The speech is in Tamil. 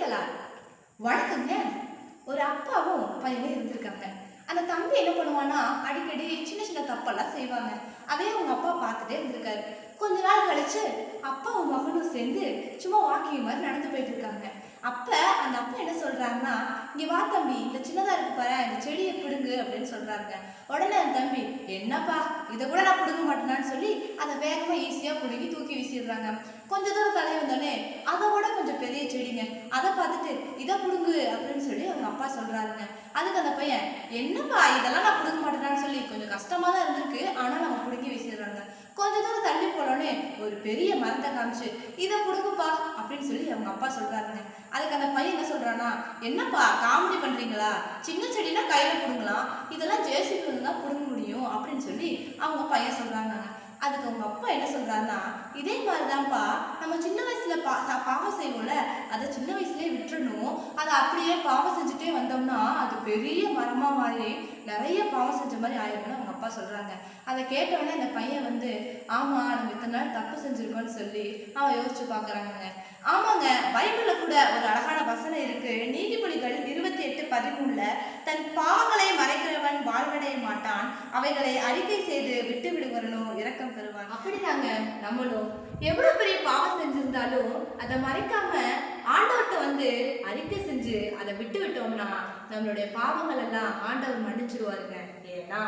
கதைகளால். வணக்கங்க. ஒரு அப்பாவும் பையனும் இருந்திருக்காங்க. அந்த தம்பி என்ன பண்ணுவானா, அடிக்கடி சின்ன சின்ன தப்பெல்லாம் செய்வாங்க. அதே அவங்க அப்பா பார்த்துட்டே இருந்திருக்காரு. கொஞ்ச நாள் கழிச்சு அப்பாவும் மகனும் சேர்ந்து சும்மா வாக்கிங் மாதிரி நடந்து போயிட்டு இருக்காங்க. அப்ப அந்த அப்பா என்ன சொல்றாருன்னா, இங்க வா தம்பி, இந்த சின்னதா இருக்கு பாரு, இந்த செடியை பிடுங்கு அப்படின்னு சொல்றாருங்க. உடனே அந்த தம்பி, என்னப்பா இதை கூட நான் பிடுங்க மாட்டேனான்னு சொல்லி அதை வேகமா ஈஸியா பிடுங்கி தூக்கி வீசிடுறாங்க. கொஞ்ச தூரம் தலை வந்தோடனே அதை விட கொஞ்சம் பெரிய செடிங்க, அதை பார்த்துட்டு இதை பிடுங்கு அப்படின்னு சொல்லி அவங்க அப்பா சொல்றாருங்க. அதுக்கு அந்த பையன், என்னப்பா இதெல்லாம் நான் பிடுங்க மாட்டேனான்னு சொல்லி கொஞ்சம் கஷ்டமா தான் இருந்திருக்கு, ஆனா நம்ம பிடுங்கி வீசிடுறாங்க. கொஞ்ச தூரம் தள்ளி போனோடனே ஒரு பெரிய மரத்தை காமிச்சு இதை பிடுங்குப்பா அப்படின்னு சொல்லி அவங்க அப்பா சொல்றாருங்க. அதுக்கு அந்த பையன் என்ன சொல்றானா, என்னப்பா காமெடி பண்றீங்களா, சின்ன செடினா கையில பிடுங்கலாம், இதெல்லாம் ஜேசிபி தான் பிடுங்க முடியும் அப்படின்னு சொல்லி அவங்க பையன் சொல்றாங்க. அதுக்கு அவங்க அப்பா என்ன சொல்றாருன்னா, இதே மாதிரிதான்ப்பா நம்ம சின்ன வயசுல பாவம் செய்வோம்ல, அதை சின்ன வயசுலயே விட்டுறணும். அதை அப்படியே பாவம் செஞ்சுட்டே வந்தோம்னா அது பெரிய மரமா மாறி நிறைய பாவம் செஞ்ச மாதிரி ஆயிரும்னு அவங்க அப்பா சொல்றாங்க. அதை கேட்டவுடனே அந்த பையன் வந்து, ஆமா நம்ம இத்தனை நாள் தப்பு செஞ்சிருக்கோம்னு சொல்லி அவன் யோசிச்சு பாக்குறாங்க. ஆமாங்க, பைபிள்ல கூட ஒரு அழகான வசனம் இருக்கு. நீதிமொழிகள் 28:13 தன் பாவங்களை மறைக்கிறவன் வாழ்வடைய மாட்டான், அவைகளை அறிக்கை செய்து விட்டு விடுவரனோ இரக்கம் பெறுவான். அப்படிதாங்க நம்மளும் எவ்வளவு பெரிய பாவம் செஞ்சிருந்தாலும் அதை மறைக்காம ஆண்டவர்கிட்ட வந்து அறிக்கை செஞ்சு அதை விட்டு விட்டோம்னா நம்மளுடைய பாவங்கள் எல்லாம் ஆண்டவர் மன்னிச்சிருவாருங்க. ஏன்னா